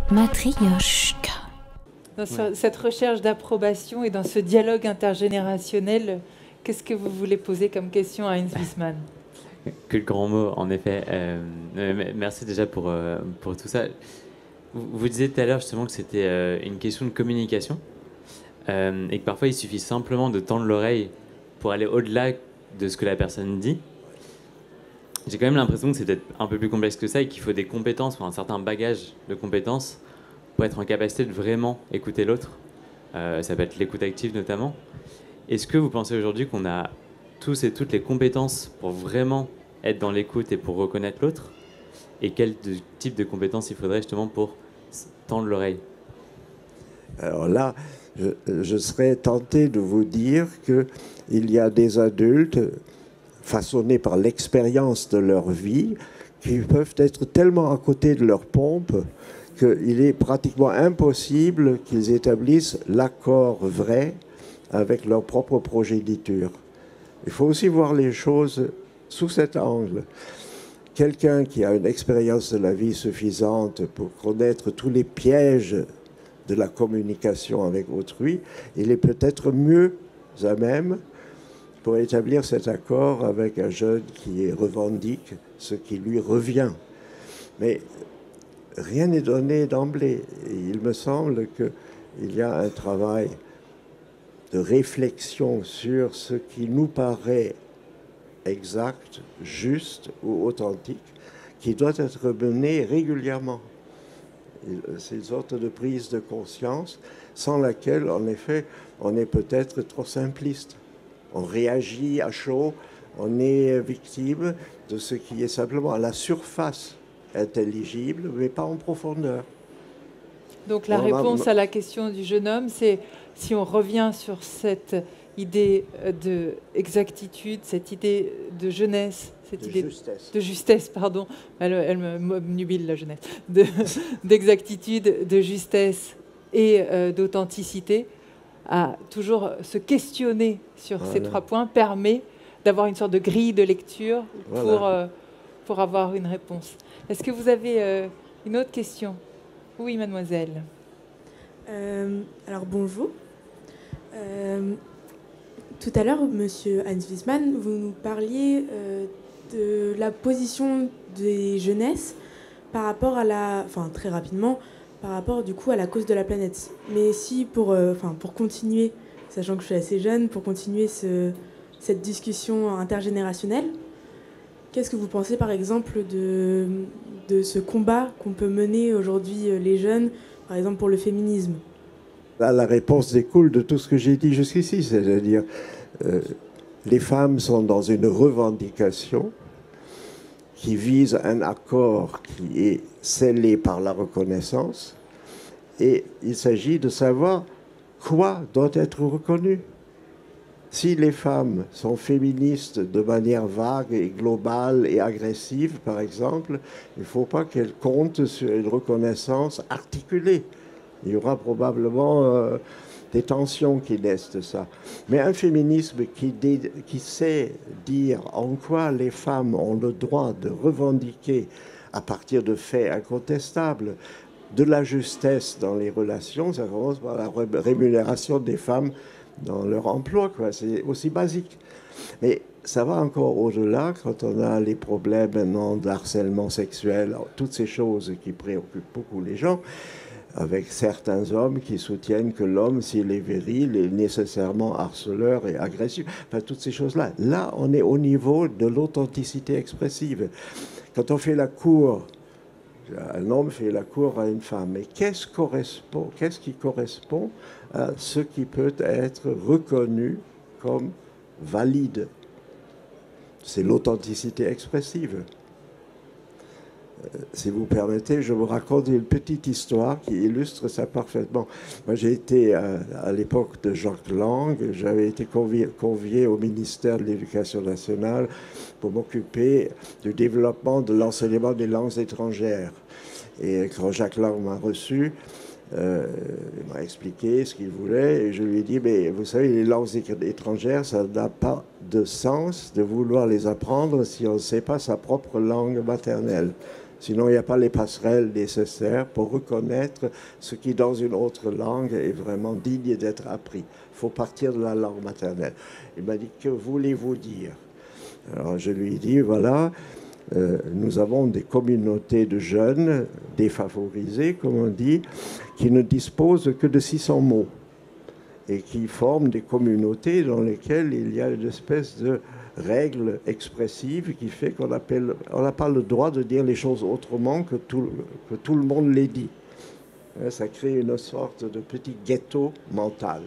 Matryoshka. Dans cette recherche d'approbation et dans ce dialogue intergénérationnel, qu'est-ce que vous voulez poser comme question à Heinz Wiesmann? Quel grand mot, en effet. Merci déjà pour tout ça. Vous disiez tout à l'heure justement que c'était une question de communication et que parfois il suffit simplement de tendre l'oreille pour aller au-delà de ce que la personne dit. J'ai quand même l'impression que c'est peut-être un peu plus complexe que ça et qu'il faut des compétences ou un certain bagage de compétences pour être en capacité de vraiment écouter l'autre. Ça peut être l'écoute active notamment. Est-ce que vous pensez aujourd'hui qu'on a tous et toutes les compétences pour vraiment être dans l'écoute et pour reconnaître l'autre? Et quel type de compétences il faudrait justement pour tendre l'oreille? Alors là, je serais tenté de vous dire qu'il y a des adultes façonnés par l'expérience de leur vie qui peuvent être tellement à côté de leur pompe qu'il est pratiquement impossible qu'ils établissent l'accord vrai avec leur propre progéniture. Il faut aussi voir les choses sous cet angle. Quelqu'un qui a une expérience de la vie suffisante pour connaître tous les pièges de la communication avec autrui, il est peut-être mieux à même pour établir cet accord avec un jeune qui revendique ce qui lui revient. Mais rien n'est donné d'emblée. Et il me semble qu'il y a un travail de réflexion sur ce qui nous paraît exact, juste ou authentique, qui doit être mené régulièrement. C'est une sorte de prise de conscience sans laquelle, en effet, on est peut-être trop simpliste. On réagit à chaud, on est victime de ce qui est simplement à la surface intelligible, mais pas en profondeur. Donc la réponse à la question du jeune homme, c'est si on revient sur cette idée d'exactitude, cette idée de jeunesse, cette idée de justesse, pardon, elle m'obnubile la jeunesse, d'exactitude, de justesse et d'authenticité, à toujours se questionner sur ces 3 points permet d'avoir une sorte de grille de lecture pour avoir une réponse. Est-ce que vous avez une autre question? Oui, mademoiselle. Alors bonjour. Tout à l'heure, monsieur Heinz Wiesmann, vous nous parliez de la position des jeunesses par rapport à très rapidement, par rapport du coup à la cause de la planète. Mais si pour continuer, sachant que je suis assez jeune, pour continuer cette discussion intergénérationnelle, qu'est-ce que vous pensez par exemple de ce combat qu'on peut mener aujourd'hui les jeunes, par exemple pour le féminisme? Là, la réponse découle de tout ce que j'ai dit jusqu'ici, c'est-à-dire les femmes sont dans une revendication qui vise un accord qui est scellé par la reconnaissance, et il s'agit de savoir quoi doit être reconnu. Si les femmes sont féministes de manière vague et globale et agressive, par exemple, il ne faut pas qu'elles comptent sur une reconnaissance articulée. Il y aura probablement des tensions qui naissent de ça. Mais un féminisme qui sait dire en quoi les femmes ont le droit de revendiquer, à partir de faits incontestables, de la justesse dans les relations, ça commence par la rémunération des femmes dans leur emploi, quoi. C'est aussi basique. Mais ça va encore au-delà quand on a les problèmes maintenant d'harcèlement sexuel, toutes ces choses qui préoccupent beaucoup les gens, avec certains hommes qui soutiennent que l'homme, s'il est viril, est nécessairement harceleur et agressif. Enfin, toutes ces choses-là. Là, on est au niveau de l'authenticité expressive. Quand on fait la cour, un homme fait la cour à une femme. Mais qu'est-ce qui correspond à ce qui peut être reconnu comme valide? C'est l'authenticité expressive. Si vous permettez, je vous raconte une petite histoire qui illustre ça parfaitement. Moi, j'ai été, à l'époque de Jacques Lang, j'avais été convié au ministère de l'Éducation nationale pour m'occuper du développement de l'enseignement des langues étrangères. Et quand Jacques Lang m'a reçu, il m'a expliqué ce qu'il voulait, et je lui ai dit, mais vous savez, les langues étrangères, ça n'a pas de sens de vouloir les apprendre si on ne sait pas sa propre langue maternelle. Sinon, il n'y a pas les passerelles nécessaires pour reconnaître ce qui, dans une autre langue, est vraiment digne d'être appris. Il faut partir de la langue maternelle. Il m'a dit, que voulez-vous dire? Alors, je lui ai dit, voilà, nous avons des communautés de jeunes défavorisés, comme on dit, qui ne disposent que de 600 mots et qui forment des communautés dans lesquelles il y a une espèce de règle expressive qui fait qu'on n'a pas le droit de dire les choses autrement que tout le monde les dit. Ça crée une sorte de petit ghetto mental.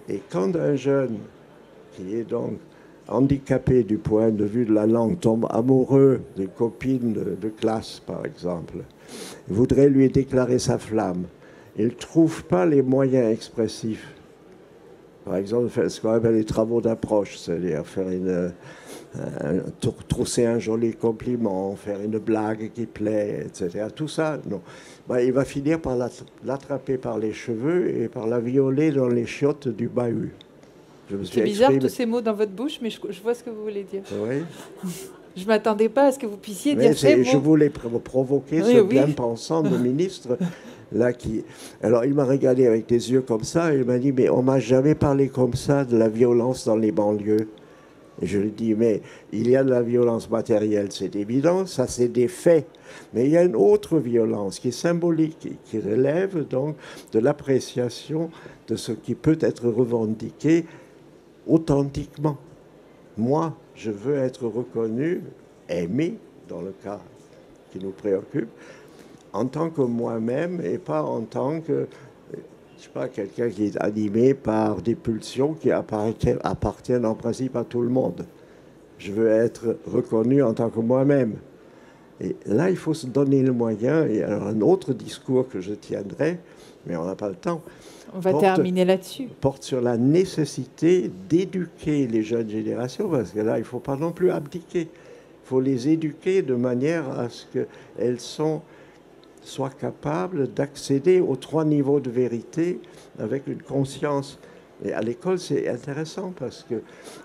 Et quand un jeune qui est donc handicapé du point de vue de la langue tombe amoureux d'une copine de classe, par exemple, il voudrait lui déclarer sa flamme, il ne trouve pas les moyens expressifs. Par exemple, faire ce qu'on appelle les travaux d'approche, c'est-à-dire faire trousser un joli compliment, faire une blague qui plaît, etc. Tout ça, non. Il va finir par l'attraper par les cheveux et par la violer dans les chiottes du bahut. C'est bizarre tous ces mots dans votre bouche, mais je vois ce que vous voulez dire. Oui. Je ne m'attendais pas à ce que vous puissiez dire ces mots. Je voulais provoquer ce bien-pensant de ministre. Là, alors, il m'a regardé avec des yeux comme ça et il m'a dit, mais on ne m'a jamais parlé comme ça de la violence dans les banlieues. Et je lui ai dit, mais il y a de la violence matérielle, c'est évident, ça c'est des faits. Mais il y a une autre violence qui est symbolique, qui relève donc de l'appréciation de ce qui peut être revendiqué authentiquement. Moi, je veux être reconnu, aimé, dans le cas qui nous préoccupe, en tant que moi-même et pas en tant que, je sais pas, quelqu'un qui est animé par des pulsions qui appartiennent en principe à tout le monde. Je veux être reconnu en tant que moi-même. Et là, il faut se donner le moyen. Et alors, un autre discours que je tiendrai, mais on n'a pas le temps. On va terminer là-dessus. Porte sur la nécessité d'éduquer les jeunes générations, parce que là, il ne faut pas non plus abdiquer. Il faut les éduquer de manière à ce qu'elles soient capables d'accéder aux 3 niveaux de vérité avec une conscience. Et à l'école, c'est intéressant parce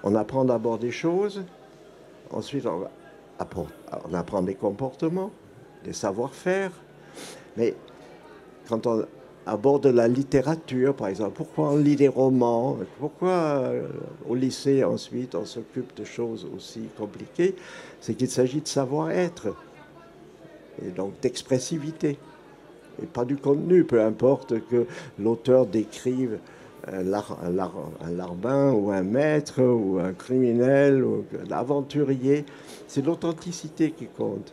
qu'on apprend d'abord des choses, ensuite on apprend des comportements, des savoir-faire. Mais quand on aborde la littérature, par exemple, pourquoi on lit des romans, pourquoi au lycée ensuite on s'occupe de choses aussi compliquées, c'est qu'il s'agit de savoir-être. Et donc d'expressivité, et pas du contenu, peu importe que l'auteur décrive un larbin ou un maître ou un criminel ou un aventurier, c'est l'authenticité qui compte.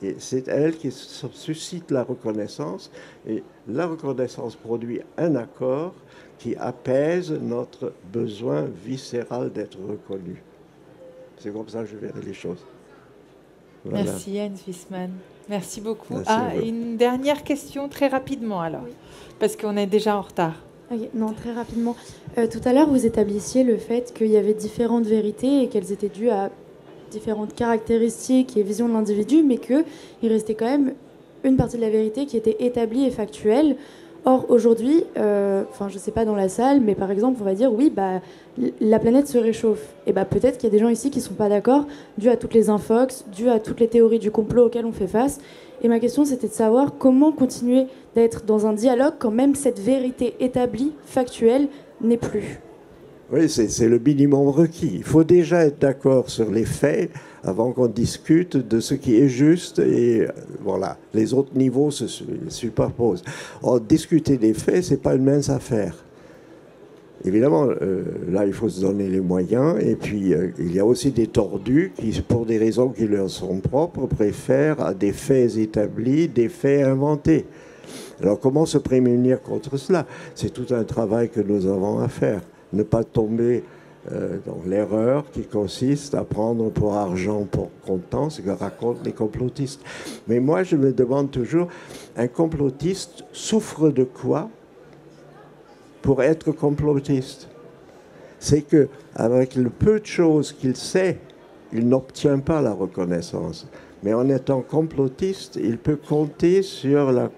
Et c'est elle qui suscite la reconnaissance, et la reconnaissance produit un accord qui apaise notre besoin viscéral d'être reconnu. C'est comme ça que je verrai les choses. Voilà. Merci Jens Wiesmann. Merci beaucoup. Une dernière question très rapidement alors, parce qu'on est déjà en retard. Okay, non, très rapidement. Tout à l'heure, vous établissiez le fait qu'il y avait différentes vérités et qu'elles étaient dues à différentes caractéristiques et visions de l'individu, mais qu'il restait quand même une partie de la vérité qui était établie et factuelle. Or, aujourd'hui, je ne sais pas dans la salle, mais par exemple, on va dire, oui, la planète se réchauffe. Et peut-être qu'il y a des gens ici qui ne sont pas d'accord, dû à toutes les infox, dû à toutes les théories du complot auxquelles on fait face. Et ma question, c'était de savoir comment continuer d'être dans un dialogue quand même cette vérité établie, factuelle, n'est plus. Oui, c'est le minimum requis. Il faut déjà être d'accord sur les faits avant qu'on discute de ce qui est juste, et voilà, les autres niveaux se superposent. Or, discuter des faits, c'est pas une mince affaire. Évidemment, là, il faut se donner les moyens, et puis il y a aussi des tordus qui, pour des raisons qui leur sont propres, préfèrent à des faits établis, des faits inventés. Alors, comment se prémunir contre cela? C'est tout un travail que nous avons à faire. Ne pas tomber dans l'erreur qui consiste à prendre pour argent pour comptant ce que racontent les complotistes. Mais moi, je me demande toujours, un complotiste souffre de quoi pour être complotiste? C'est qu'avec le peu de choses qu'il sait, il n'obtient pas la reconnaissance. Mais en étant complotiste, il peut compter sur la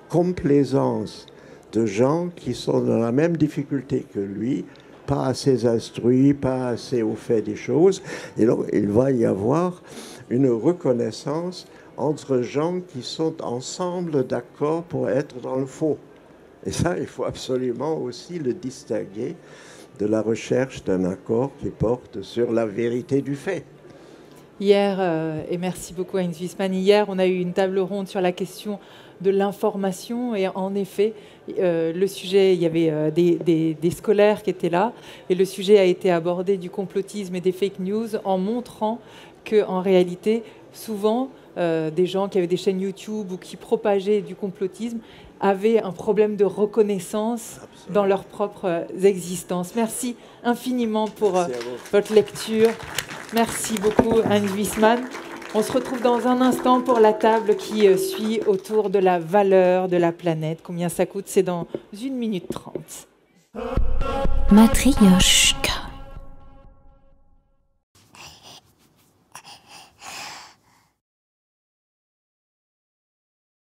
complaisance de gens qui sont dans la même difficulté que lui, pas assez instruits, pas assez au fait des choses. Et donc, il va y avoir une reconnaissance entre gens qui sont ensemble d'accord pour être dans le faux. Et ça, il faut absolument aussi le distinguer de la recherche d'un accord qui porte sur la vérité du fait. Hier, et merci beaucoup Heinz Wiesmann, hier on a eu une table ronde sur la question de l'information et en effet, le sujet, il y avait des scolaires qui étaient là et le sujet a été abordé du complotisme et des fake news en montrant qu'en réalité, souvent, des gens qui avaient des chaînes YouTube ou qui propageaient du complotisme avaient un problème de reconnaissance dans leur propre existence. Merci infiniment pour votre lecture. Merci beaucoup, Heinz Wiesmann. On se retrouve dans un instant pour la table qui suit autour de la valeur de la planète. Combien ça coûte? C'est dans 1 minute 30. Matryoshka.